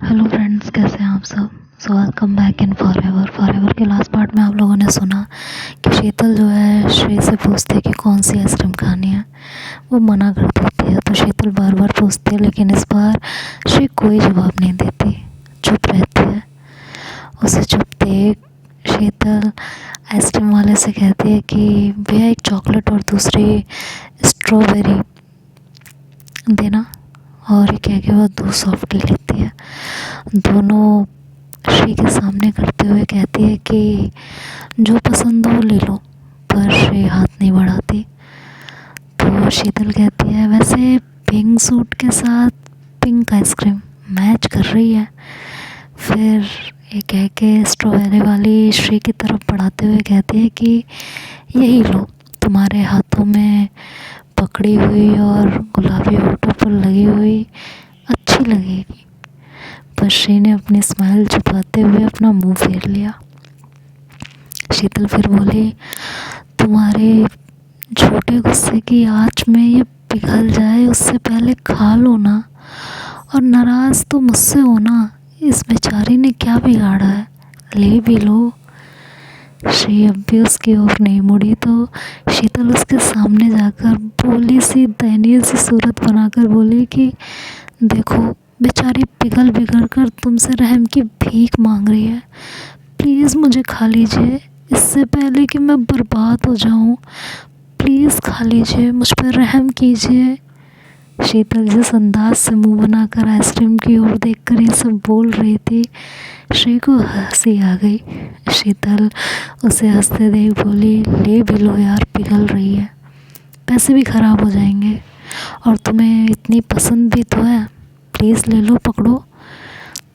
Hello friends, कैसे हैं आप सब। So welcome back in forever के लास्ट पार्ट में आप लोगों ने सुना कि शीतल जो है श्री से पूछती है कि कौन सी आइसक्रीम खानी है। वो मना कर देती है तो शीतल बार बार पूछती है, लेकिन इस बार श्री कोई जवाब नहीं देती, चुप रहती है। उसे चुप देख शीतल आइसक्रीम वाले से कहती है कि भैया एक चॉकलेट और दूसरी स्ट्रॉबेरी देना, और ये कह के वो 2 सॉफ्टी लेती है। दोनों श्री के सामने करते हुए कहती है कि जो पसंद हो ले लो, पर श्री हाथ नहीं बढ़ाती। तो शीतल कहती है वैसे पिंक सूट के साथ पिंक आइसक्रीम मैच कर रही है। फिर ये कह के स्ट्रॉबेरी वाली श्री की तरफ बढ़ाते हुए कहती है कि यही लो, तुम्हारे हाथों में पकड़ी हुई और गुलाबी होठों पर लगी हुई अच्छी लगेगी। पर श्री ने अपनी स्माइल छुपाते हुए अपना मुंह फेर लिया। शीतल फिर बोली, तुम्हारे छोटे गुस्से की आँच में ये पिघल जाए उससे पहले खा लो ना, और नाराज़ तो मुझसे हो ना, इस बेचारी ने क्या बिगाड़ा है, ले भी लो। श्री अब भी उसकी ओर नहीं मुड़ी तो शीतल उसके सामने जाकर भोली सी दयनीय सी सूरत बनाकर बोली कि देखो बेचारी पिघल बिगड़ कर तुमसे रहम की भीख मांग रही है, प्लीज़ मुझे खा लीजिए इससे पहले कि मैं बर्बाद हो जाऊं, प्लीज़ खा लीजिए, मुझ पर रहम कीजिए। शीतल जिस अंदाज से मुंह बनाकर आइसक्रीम की ओर देखकर ये सब बोल रही थी, श्री को हंसी आ गई। शीतल उसे हंसते देख बोली, ले भी लो यार, पिघल रही है, पैसे भी ख़राब हो जाएंगे, और तुम्हें इतनी पसंद भी तो है, प्लीज़ ले लो, पकड़ो।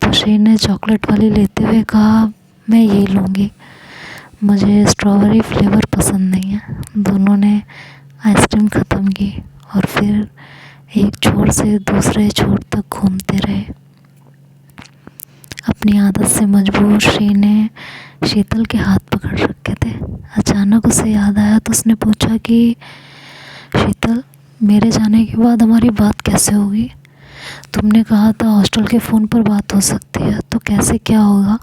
तो श्री ने चॉकलेट वाली लेते हुए कहा, मैं ये लूँगी, मुझे स्ट्रॉबेरी फ्लेवर पसंद नहीं है। दोनों ने आइसक्रीम ख़त्म की और फिर एक छोर से दूसरे छोर तक घूमते रहे। अपनी आदत से मजबूर श्री ने शीतल के हाथ पकड़ रखे थे। अचानक उसे याद आया तो उसने पूछा कि शीतल, मेरे जाने के बाद हमारी बात कैसे होगी? तुमने कहा था हॉस्टल के फ़ोन पर बात हो सकती है, तो कैसे क्या होगा?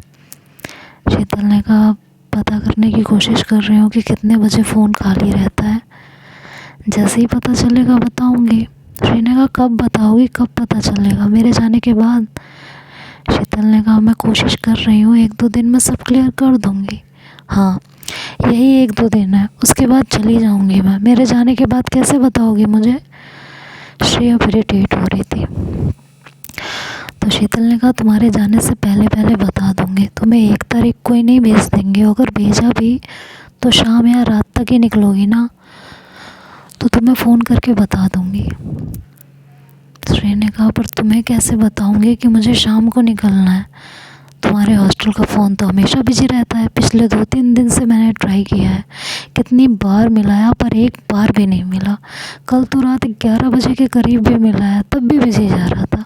शीतल ने कहा, पता करने की कोशिश कर रही हूँ कि कितने बजे फ़ोन खाली रहता है, जैसे ही पता चलेगा बताऊँगी। श्री ने कहा, कब बताओगी, कब पता चलेगा? मेरे जाने के बाद? शीतल ने कहा, मैं कोशिश कर रही हूँ, 1-2 दिन में सब क्लियर कर दूँगी। हाँ, यही 1-2 दिन है, उसके बाद चली जाऊँगी मैं। मेरे जाने के बाद कैसे बताओगी मुझे? श्री अब इरिटेट हो रही थी। तो शीतल ने कहा, तुम्हारे जाने से पहले पहले बता दूँगी, तुम्हें 1 तारीख को ही नहीं भेज देंगे, अगर भेजा भी तो शाम या रात तक ही निकलोगी ना, तो तुम्हें फ़ोन करके बता दूँगी। श्री ने कहा, पर तुम्हें कैसे बताऊँगी कि मुझे शाम को निकलना है? तुम्हारे हॉस्टल का फ़ोन तो हमेशा बिजी रहता है, पिछले 2-3 दिन से मैंने ट्राई किया है, कितनी बार मिलाया पर एक बार भी नहीं मिला। कल तो रात 11 बजे के करीब भी मिलाया, तब भी बिजी जा रहा था।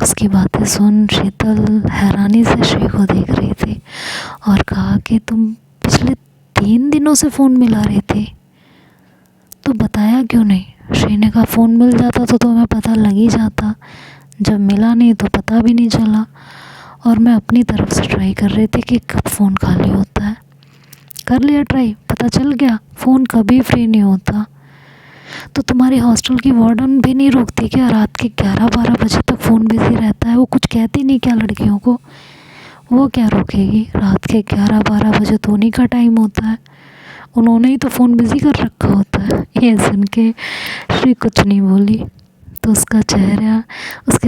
उसकी बातें सुन शीतल हैरानी से श्री को देख रही थी और कहा कि तुम पिछले 3 दिनों से फ़ोन मिला रही थी, तो बताया क्यों नहीं? श्री ने कहा, फ़ोन मिल जाता तो तुम्हें पता लग ही जाता, जब मिला नहीं तो पता भी नहीं चला, और मैं अपनी तरफ से ट्राई कर रही थी कि कब फ़ोन खाली होता है। कर लिया ट्राई, पता चल गया फ़ोन कभी फ्री नहीं होता। तो तुम्हारी हॉस्टल की वार्डन भी नहीं रोकती क्या? रात के 11-12 बजे तक फ़ोन बिजी रहता है, वो कुछ कहती नहीं क्या लड़कियों को? वो क्या रोकेगी, रात के 11-12 बजे तो उन्हीं का टाइम होता है, उन्होंने ही तो फ़ोन बिजी कर रखा होता है। ये सुन के श्री कुछ नहीं बोली। तो उसके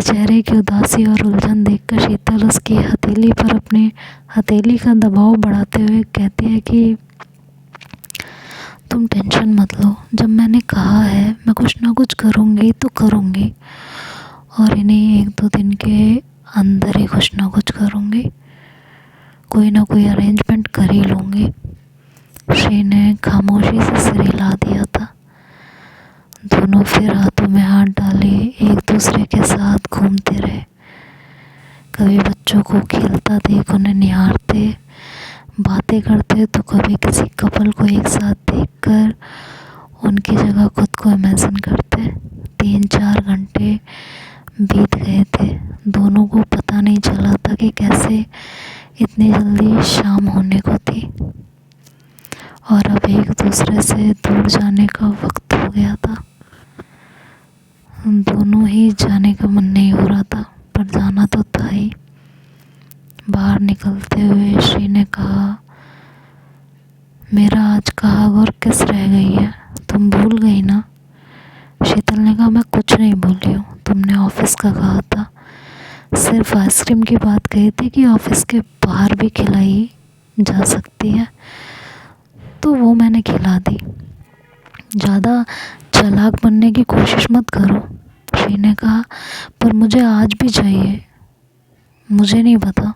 चेहरे की उदासी और उलझन देखकर शीतल उसकी हथेली पर अपने हथेली का दबाव बढ़ाते हुए कहती है कि तुम टेंशन मत लो, जब मैंने कहा है मैं कुछ ना कुछ करूँगी तो करूँगी, और इन्हीं 1-2 दिन के अंदर ही कुछ ना कुछ करूँगी, कोई ना कोई अरेंजमेंट कर ही लूँगी। श्री ने खामोशी से सिर हिला दिया था। दोनों फिर हाथों में हाथ डाले एक दूसरे के साथ घूमते रहे। कभी बच्चों को खेलता देख उन्हें निहारते, बातें करते, तो कभी किसी कपल को एक साथ देखकर उनकी जगह खुद को इमेजिन करते। 3-4 घंटे बीत गए थे, दोनों को पता नहीं शाम होने को थी और अब एक दूसरे से दूर जाने का वक्त हो गया था। दोनों ही जाने का मन नहीं हो रहा था, पर जाना तो था ही। बाहर निकलते हुए श्री ने कहा, मेरा आज कहा और किस रह गई है, तुम भूल गई ना? शीतल ने कहा, मैं कुछ नहीं भूली हूँ, तुमने ऑफिस का कहा था। सिर्फ आइसक्रीम की बात कही थी कि ऑफिस के बाहर भी खिलाई जा सकती है, तो वो मैंने खिला दी। ज़्यादा चालाक बनने की कोशिश मत करो, श्री ने कहा। पर मुझे आज भी चाहिए, मुझे नहीं पता।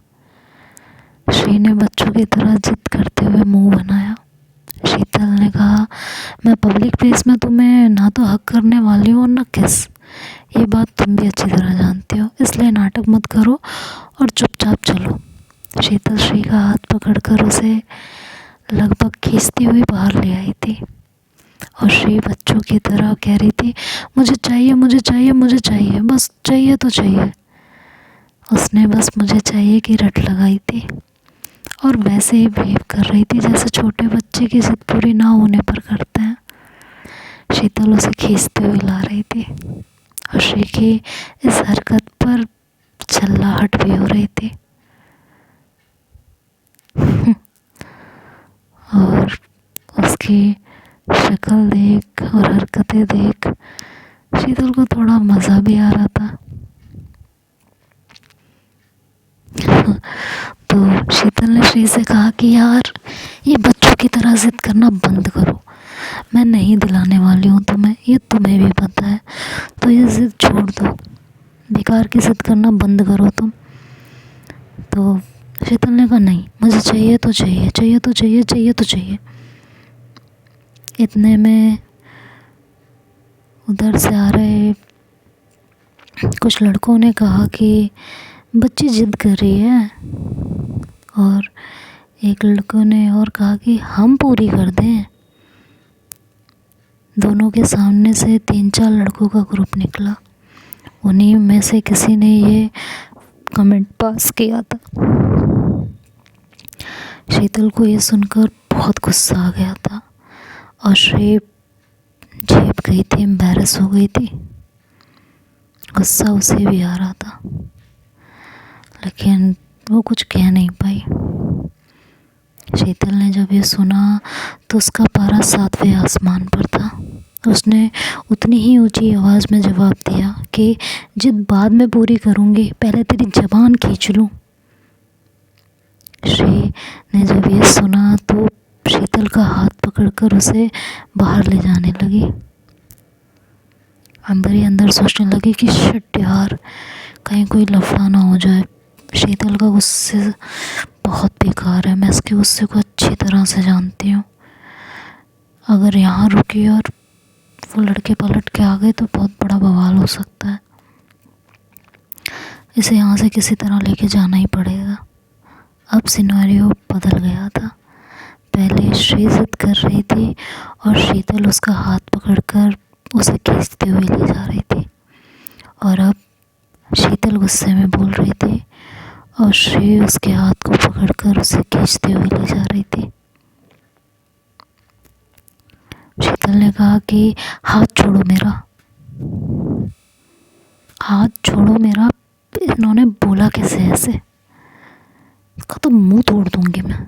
श्री ने बच्चों की तरह जिद करते हुए मुंह बनाया। शीतल ने कहा, मैं पब्लिक प्लेस में तुम्हें ना तो हक करने वाली हूँ और ना किस। ये बात तुम भी अच्छी तरह जानती हो, इसलिए नाटक मत करो और चुपचाप चलो। शीतल श्री का हाथ पकड़कर उसे लगभग खींचती हुई बाहर ले आई थी और श्री बच्चों की तरह कह रही थी, मुझे चाहिए, मुझे चाहिए, मुझे चाहिए, बस चाहिए तो चाहिए। उसने बस मुझे चाहिए की रट लगाई थी और वैसे ही बिहेव कर रही थी जैसे छोटे बच्चे की जिद पूरी ना होने पर करते हैं। शीतल उसे खींचते हुए ला रही थी और श्री की इस हरकत पर चिल्लाहट भी हो रही थी। और उसकी शक्ल देख और हरकतें देख शीतल को थोड़ा मज़ा भी आ रहा था। तो शीतल ने श्री से कहा कि यार, ये बच्चों की तरह जिद करना बंद करो, मैं नहीं दिलाने वाली हूँ तुम्हें, ये तुम्हें भी पता है, तो ये जिद छोड़ दो, बेकार की जिद करना बंद करो तुम। तो शीतल ने कहा, नहीं, मुझे चाहिए तो चाहिए, चाहिए तो चाहिए, चाहिए तो चाहिए। इतने में उधर से आ रहे कुछ लड़कों ने कहा कि बच्ची जिद कर रही है, और एक लड़कों ने और कहा कि हम पूरी कर दें। दोनों के सामने से 3-4 लड़कों का ग्रुप निकला। उन्हीं में से किसी ने ये कमेंट पास किया था। शीतल को ये सुनकर बहुत गुस्सा आ गया था और श्री झेप गई थी, एम्बैरस हो गई थी। गुस्सा उसे भी आ रहा था, लेकिन वो कुछ कह नहीं पाई। शीतल ने जब ये सुना तो उसका पारा 7वें आसमान पर था। उसने उतनी ही ऊंची आवाज़ में जवाब दिया कि जिद बाद में पूरी करूँगी, पहले तेरी ज़बान खींच लूँ। श्री ने जब ये सुना तो शीतल का हाथ पकड़कर उसे बाहर ले जाने लगी। अंदर ही अंदर सोचने लगी कि शिट यार, कहीं कोई लफड़ा ना हो जाए। शीतल का गुस्से बहुत बेकार है, मैं इसके गुस्से को अच्छी तरह से जानती हूँ। अगर यहाँ रुकी और वो लड़के पलट के आ गए तो बहुत बड़ा बवाल हो सकता है। इसे यहाँ से किसी तरह लेके जाना ही पड़ेगा। अब सिनेरियो बदल गया था। पहले श्री जिद कर रही थी और शीतल उसका हाथ पकड़कर उसे खींचते हुए ले जा रही थी, और अब शीतल गुस्से में बोल रही थी और श्री उसके हाथ को पकड़कर उसे खींचते हुए ले जा रही थी। शीतल ने कहा कि हाथ छोड़ो मेरा, हाथ छोड़ो मेरा। इन्होंने बोला कैसे ऐसे, इसका तो मुंह तोड़ दूंगी मैं।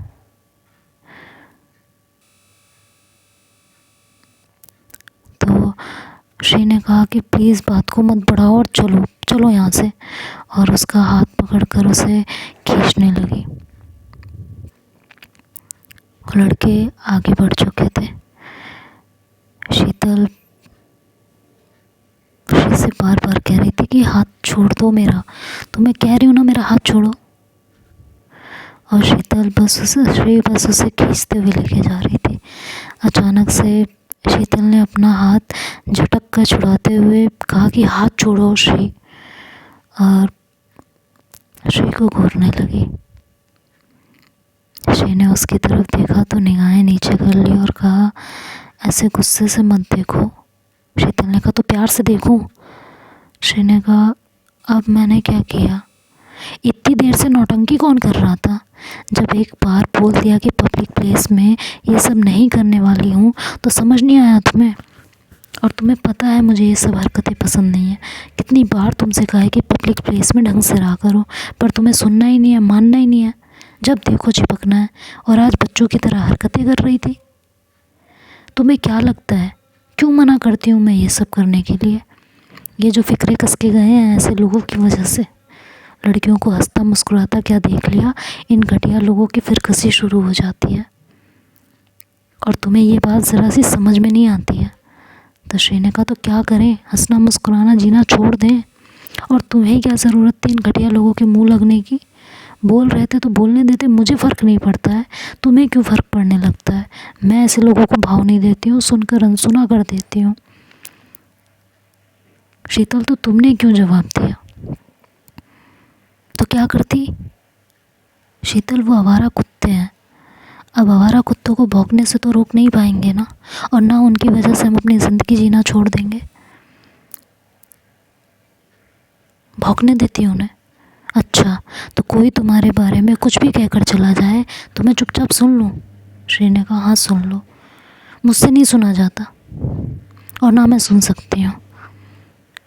तो श्री ने कहा कि प्लीज़ बात को मत बढ़ाओ और चलो चलो यहाँ से, और उसका हाथ पकड़कर उसे खींचने लगी। लड़के आगे बढ़ चुके थे। शीतल श्री से बार बार कह रही थी कि हाथ छोड़ दो मेरा, तो मैं कह रही हूँ ना, मेरा हाथ छोड़ो। और शीतल श्री बस उसे खींचते हुए लेके जा रही थी। अचानक से शीतल ने अपना हाथ झटक कर छुड़ाते हुए कहा कि हाथ छोड़ो श्री, और श्री को घूरने लगी। श्री ने उसकी तरफ देखा तो निगाहें नीचे कर ली और कहा, ऐसे गुस्से से मत देखो। शीतल ने कहा, तो प्यार से देखूं। श्री ने कहा, अब मैंने क्या किया? इतनी देर से नौटंकी कौन कर रहा था? जब एक बार बोल दिया कि पब्लिक प्लेस में ये सब नहीं करने वाली हूँ तो समझ नहीं आया तुम्हें? और तुम्हें पता है मुझे ये सब हरकतें पसंद नहीं है। कितनी बार तुमसे कहा है कि पब्लिक प्लेस में ढंग से रहा करो, पर तुम्हें सुनना ही नहीं है, मानना ही नहीं है। जब देखो चिपकना है, और आज बच्चों की तरह हरकतें कर रही थी। तुम्हें क्या लगता है क्यों मना करती हूँ मैं ये सब करने के लिए? ये जो फिक्रे कस के गए हैं ऐसे लोगों की वजह से। लड़कियों को हंसता मुस्कुराता क्या देख लिया, इन घटिया लोगों की फिर कसी शुरू हो जाती है। और तुम्हें ये बात ज़रा सी समझ में नहीं आती है। तो श्री ने कहा तो क्या करें, हंसना मुस्कुराना जीना छोड़ दें? और तुम्हें क्या ज़रूरत थी इन घटिया लोगों के मुंह लगने की? बोल रहे थे तो बोलने देते, मुझे फ़र्क नहीं पड़ता है, तुम्हें क्यों फ़र्क पड़ने लगता है? मैं ऐसे लोगों को भाव नहीं देती हूँ, सुनकर अनसुना कर देती हूँ। शीतल तो तुमने क्यों जवाब दिया? तो क्या करती? शीतल वो आवारा कुत्ते हैं, अब आवारा कुत्तों को भौंकने से तो रोक नहीं पाएंगे ना, और ना उनकी वजह से हम अपनी ज़िंदगी जीना छोड़ देंगे। भौंकने देती हूँ उन्हें? अच्छा, तो कोई तुम्हारे बारे में कुछ भी कहकर चला जाए तो मैं चुपचाप सुन लूँ? श्री ने कहा हाँ सुन लो, मुझसे नहीं सुना जाता, और ना मैं सुन सकती हूँ।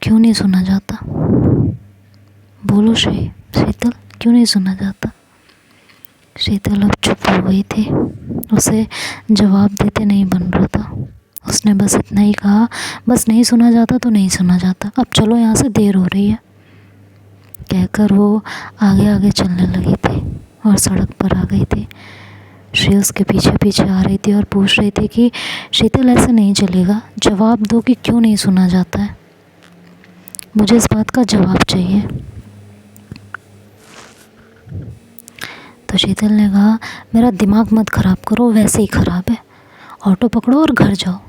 क्यों नहीं सुना जाता? बोलो शीतल, क्यों नहीं सुना जाता? शीतल अब चुप हो गई थी, उसे जवाब देते नहीं बन रहा था। उसने बस इतना ही कहा, बस नहीं सुना जाता तो नहीं सुना जाता, अब चलो यहाँ से, देर हो रही है। कहकर वो आगे आगे चलने लगी थी और सड़क पर आ गई थी। श्री उसके पीछे पीछे आ रही थी और पूछ रही थी कि शीतल ऐसे नहीं चलेगा, जवाब दो कि क्यों नहीं सुना जाता है, मुझे इस बात का जवाब चाहिए। तो शीतल ने कहा मेरा दिमाग मत ख़राब करो, वैसे ही ख़राब है, ऑटो पकड़ो और घर जाओ।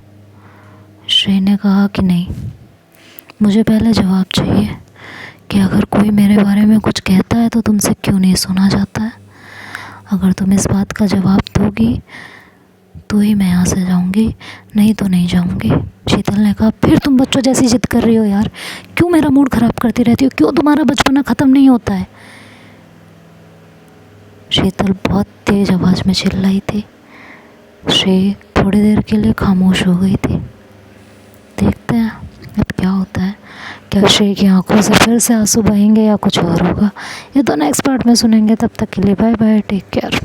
श्री ने कहा कि नहीं, मुझे पहले जवाब चाहिए कि अगर कोई मेरे बारे में कुछ कहता है तो तुमसे क्यों नहीं सुना जाता है। अगर तुम इस बात का जवाब दोगी तो ही मैं यहाँ से जाऊँगी, नहीं तो नहीं जाऊँगी। शीतल ने कहा फिर तुम बच्चों जैसी जिद कर रही हो यार, क्यों मेरा मूड ख़राब करती रहती हो, क्यों तुम्हारा बचपना ख़त्म नहीं होता है? शीतल बहुत तेज़ आवाज़ में चिल्लाई थी। श्री थोड़ी देर के लिए खामोश हो गई थी। देखते हैं अब क्या होता है, क्या श्री की आंखों से फिर से आंसू बहेंगे या कुछ और होगा, ये तो नेक्स्ट पार्ट में सुनेंगे। तब तक के लिए बाय बाय, टेक केयर।